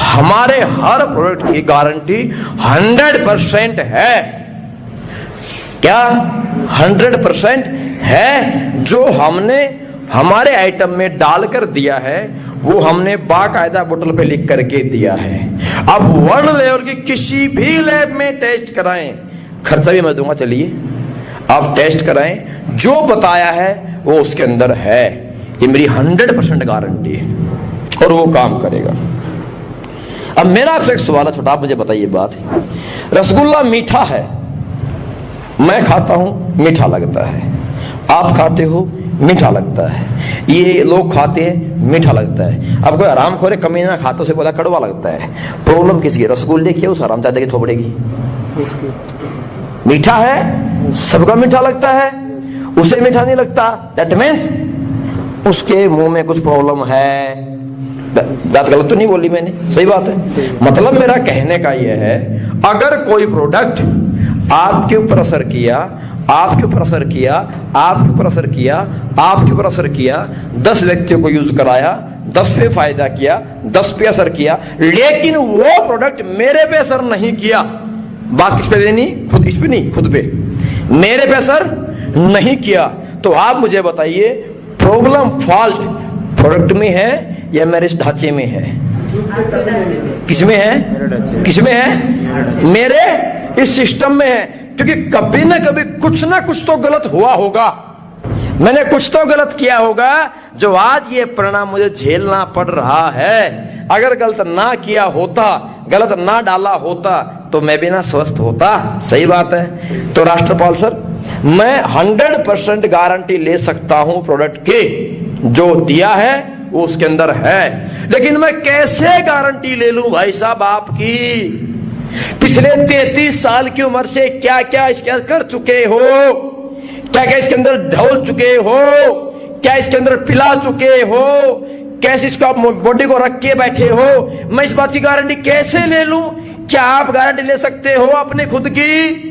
हमारे हर प्रोडक्ट की गारंटी 100% है। क्या 100% है? जो हमने हमारे आइटम में डालकर दिया है वो हमने बाकायदा बोतल पे लिख करके दिया है। अब वर्ल्ड लेवल की किसी भी लैब में टेस्ट कराएं, खर्चा भी मैं दूंगा, चलिए आप टेस्ट कराएं, जो बताया है वो उसके अंदर है। ये मेरी 100% गारंटी है और वो काम करेगा। अब मेरा आपसे एक सवाल है छोटा, आप मुझे बताइए बात। रसगुल्ला मीठा है, मैं खाता हूं मीठा लगता है, आप खाते हो मीठा लगता है, ये लोग खाते हैं मीठा लगता है। अब कोई आराम खोरे कमीना खातों से बोला कड़वा लगता है, प्रॉब्लम किसकी? रसगुल्ले की, उस हरामजादे की थोपड़े की? मीठा है, सबका मीठा लगता है, उसे मीठा नहीं लगता, दैट मीन्स उसके मुंह में कुछ प्रॉब्लम है। बात गलत तो नहीं बोली मैंने, सही बात है। मतलब मेरा कहने का यह है, अगर कोई प्रोडक्ट आपके ऊपर असर किया, आपके ऊपर असर किया, आपके ऊपर असर किया, आपके ऊपर असर किया, 10 व्यक्तियों को यूज कराया, 10 पे फायदा किया, 10 पे असर किया, लेकिन वो प्रोडक्ट मेरे पे असर नहीं किया, बात किस पे देनी? खुद, इस पे नहीं, खुद पे, मेरे पे असर नहीं किया, तो आप मुझे बताइए प्रॉब्लम फॉल्ट प्रोडक्ट में है या मेरे इस ढांचे में है? किसमें है? किसमें है? मेरे इस सिस्टम में है। क्योंकि कभी ना कभी कुछ ना कुछ तो गलत हुआ होगा, मैंने कुछ तो गलत किया होगा जो आज ये परिणाम मुझे झेलना पड़ रहा है। अगर गलत ना किया होता, गलत ना डाला होता तो मैं भी ना स्वस्थ होता। सही बात है। तो राष्ट्रपाल सर, मैं 100% गारंटी ले सकता हूं प्रोडक्ट की, जो दिया है वो उसके अंदर है, लेकिन मैं कैसे गारंटी ले लूं भाई साहब आपकी? पिछले 33 साल की उम्र से क्या क्या इसके अंदर कर चुके हो, क्या क्या इसके अंदर ढोल चुके हो, क्या इसके अंदर पिला चुके हो, कैसे इसको आप बॉडी को रख के बैठे हो, मैं इस बात की गारंटी कैसे ले लूं? क्या आप गारंटी ले सकते हो अपने खुद की?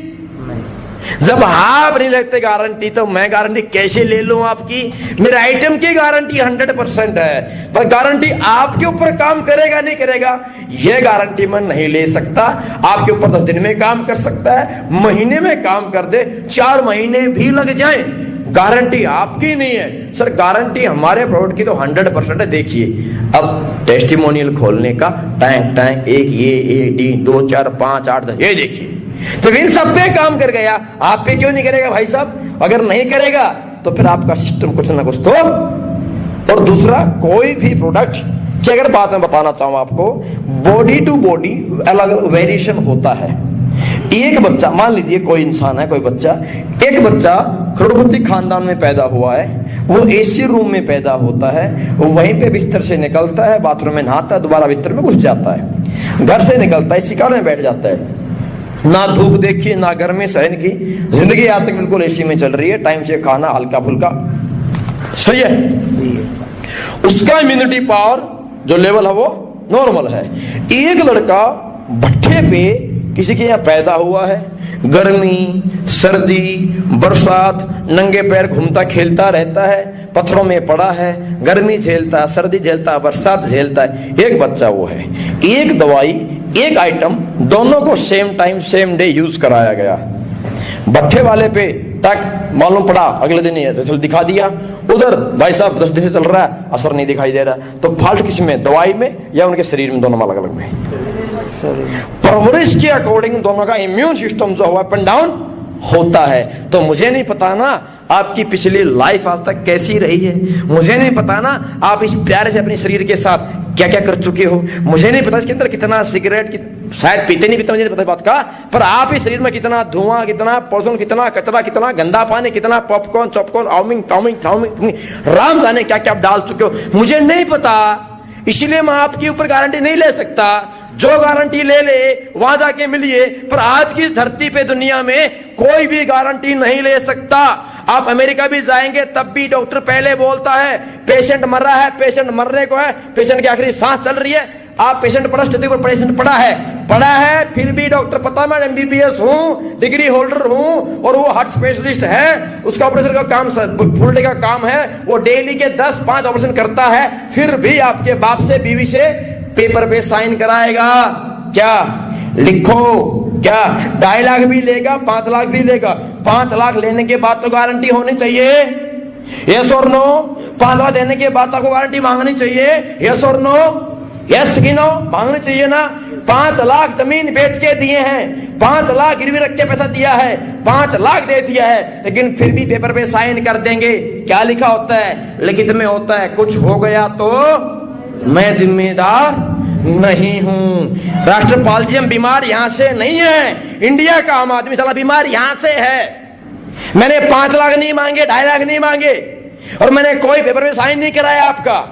जब आप नहीं लगते गारंटी तो मैं गारंटी कैसे ले लूं आपकी? मेरे आइटम की गारंटी 100% है, पर गारंटी आपके ऊपर काम करेगा नहीं करेगा यह गारंटी मैं नहीं ले सकता। आपके ऊपर 10 दिन में काम कर सकता है, महीने में काम कर दे, 4 महीने भी लग जाए, गारंटी आपकी नहीं है। सर गारंटी हमारे प्रोडक्ट की तो 100% है। देखिए अब टेस्टिमोनियल खोलने का टैंक टैंक, एक ये, एक डी, 2 4 5 8 10, ये देखिए, तो इन सब पे काम कर गया, आप पे क्यों नहीं करेगा भाई साहब? अगर नहीं करेगा तो फिर आपका सिस्टम कुछ ना कुछ तो। और दूसरा, कोई भी प्रोडक्ट की अगर बात मैं बताना चाहूं आपको, बॉडी टू बॉडी अलग अलग वेरिएशन होता है। एक बच्चा, मान लीजिए कोई इंसान है, कोई बच्चा, एक बच्चा करोड़पति खानदान में पैदा हुआ है, वो एसी रूम में पैदा होता है, वो वहीं पे बिस्तर से निकलता है, बाथरूम में नहाता है, दोबारा बिस्तर में घुस जाता है, घर से निकलता है, शिकार में बैठ जाता है, ना धूप देखी ना गर्मी सहन की, जिंदगी आज तक बिल्कुल एसी में चल रही है, टाइम से खाना हल्का फुल्का, सही है। उसका इम्यूनिटी पावर जो लेवल है वो नॉर्मल है। एक लड़का भट्ठे पे किसी के यहाँ पैदा हुआ है, गर्मी सर्दी बरसात, नंगे पैर घूमता खेलता रहता है, पत्थरों में पड़ा है, गर्मी झेलता, सर्दी झेलता, बरसात झेलता है, एक बच्चा वो है। एक दवाई, एक आइटम, दोनों को same time same day use कराया गया। भट्ठे वाले पे तक मालूम पड़ा, अगले दिन रिजल्ट दिखा दिया, उधर भाई साहब 10 दिन से चल रहा है, असर नहीं दिखाई दे रहा। तो फॉल्ट किसमें? दवाई में या उनके शरीर में? दोनों अलग अलग में। परवरिश के अकॉर्डिंग दोनों का इम्यून सिस्टम जो हुआ अप एंड डाउन होता है। तो मुझे नहीं पता ना आपकी पिछली लाइफ आज तक कैसी रही है, मुझे नहीं पता ना आप इस प्यारे से अपने शरीर के साथ क्या क्या कर चुके हो, मुझे नहीं पता इसके अंदर कितना सिगरेट शायद पीते नहीं पीते, मुझे नहीं पता बात का, पर आप इस शरीर में कितना धुआं, कितना पॉल्यूशन, कितना कचरा, कितना गंदा पानी, कितना पॉपकॉर्न चॉपकॉर्न, आउमिंग टाउमिंग, राम जाने क्या क्या आप डाल चुके हो, मुझे नहीं पता। इसलिए मैं आपके ऊपर गारंटी नहीं ले सकता। जो गारंटी ले ले वहां जाके मिलिए, पर आज की धरती पे दुनिया में कोई भी गारंटी नहीं ले सकता। आप अमेरिका भी जाएंगे तब भी डॉक्टर पहले बोलता है पेशेंट मर रहा है, पेशेंट मरने को है, पेशेंट की आखिरी सांस चल रही है, आप पेशेंट पड़ा, स्टेज पर पेशेंट पड़ा है, फिर भी डॉक्टर पता मैं MBBS हूं, डिग्री होल्डर हूं, और वो हार्ट स्पेशलिस्ट है, उसका ऑपरेशन का काम फुल डे का काम है, वो डेली के 10-5 ऑपरेशन करता है, फिर भी आपके बाप से बीवी से पेपर पे साइन कराएगा। क्या लिखो, क्या 2.5 लाख भी लेगा, 5 लाख भी लेगा। 5 लाख लेने के बाद तो गारंटी होनी चाहिए, यस और नो? 5 लाख देने के बाद आपको गारंटी मांगनी चाहिए, यस और नो? यस कि नो? मांगनी चाहिए ना। 5 लाख जमीन बेच के दिए हैं, 5 लाख गिरवी रख के पैसा दिया है, 5 लाख दे दिया है, लेकिन फिर भी पेपर पे साइन कर देंगे। क्या लिखा होता है? लिखित में होता है, कुछ हो गया तो मैं जिम्मेदार नहीं हूं। राष्ट्रपाल जी, हम बीमार यहां से नहीं है, इंडिया का आम आदमी साला बीमार यहां से है। मैंने 5 लाख नहीं मांगे, 2.5 लाख नहीं मांगे, और मैंने कोई पेपर में साइन नहीं कराया आपका।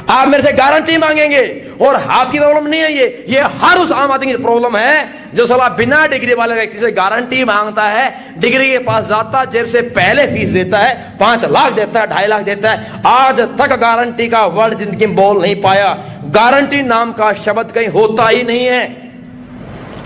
आप मेरे से गारंटी मांगेंगे, और आपकी प्रॉब्लम नहीं है ये हर उस आम आदमी की प्रॉब्लम है जो साला बिना डिग्री वाले व्यक्ति से गारंटी मांगता है। डिग्री के पास जाता, जेब से पहले फीस देता है, 5 लाख देता है, 2.5 लाख देता है, आज तक गारंटी का वर्ड जिंदगी में बोल नहीं पाया। गारंटी नाम का शब्द कहीं होता ही नहीं है।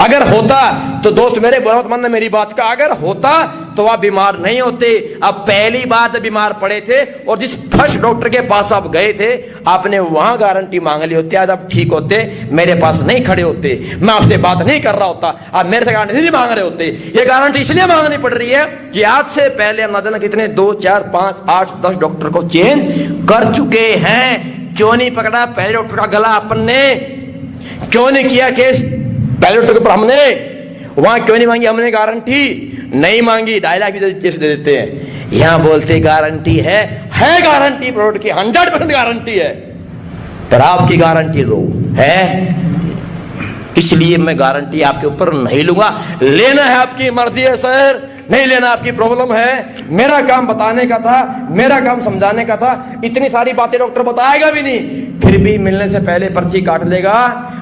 अगर होता तो दोस्त मेरे, बहुत मन है मेरी बात का, अगर होता तो आप बीमार नहीं होते। अब पहली बार बीमार पड़े थे और जिस फर्स्ट डॉक्टर के पास आप गए थे, आपने वहां गारंटी मांग ली होती, आज आप ठीक होते, मेरे पास नहीं खड़े होते, मैं आपसे बात नहीं कर रहा होता, आप मेरे से गारंटी नहीं मांग रहे होते। ये गारंटी इसलिए मांगनी पड़ रही है कि आज से पहले हम ना जाने कितने 2, 4, 5, 8, 10 डॉक्टर को चेंज कर चुके हैं। क्यों नहीं पकड़ा पहले डॉक्टर का गला अपन ने? क्यों नहीं किया केस पहले डॉक्टर के ऊपर हमने? वहां क्यों नहीं मांगी हमने गारंटी? नहीं मांगी, 2.5 लाख भी केस दे देते हैं। यहां बोलते गारंटी है गारंटी प्रोडक्ट की 100% गारंटी है, पर आपकी गारंटी दो है, इसलिए मैं गारंटी आपके ऊपर नहीं लूंगा। लेना है आपकी मर्जी है सर, नहीं लेना आपकी प्रॉब्लम है। मेरा काम बताने का था, मेरा काम समझाने का था। इतनी सारी बातें डॉक्टर बताएगा भी नहीं, फिर भी मिलने से पहले पर्ची काट लेगा।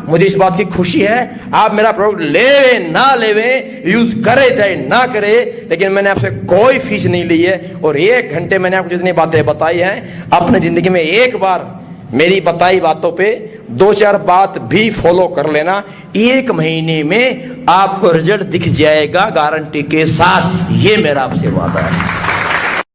मुझे इस बात की खुशी है, आप मेरा प्रोडक्ट ले ना लेवे, यूज करे चाहे ना करे, लेकिन मैंने आपसे कोई फीस नहीं ली है। और 1 घंटे मैंने आपको जितनी बातें बताई हैं, अपने जिंदगी में एक बार मेरी बताई बातों पे 2-4 बात भी फॉलो कर लेना, 1 महीने में आपको रिजल्ट दिख जाएगा गारंटी के साथ। ये मेरा आपसे वादा है।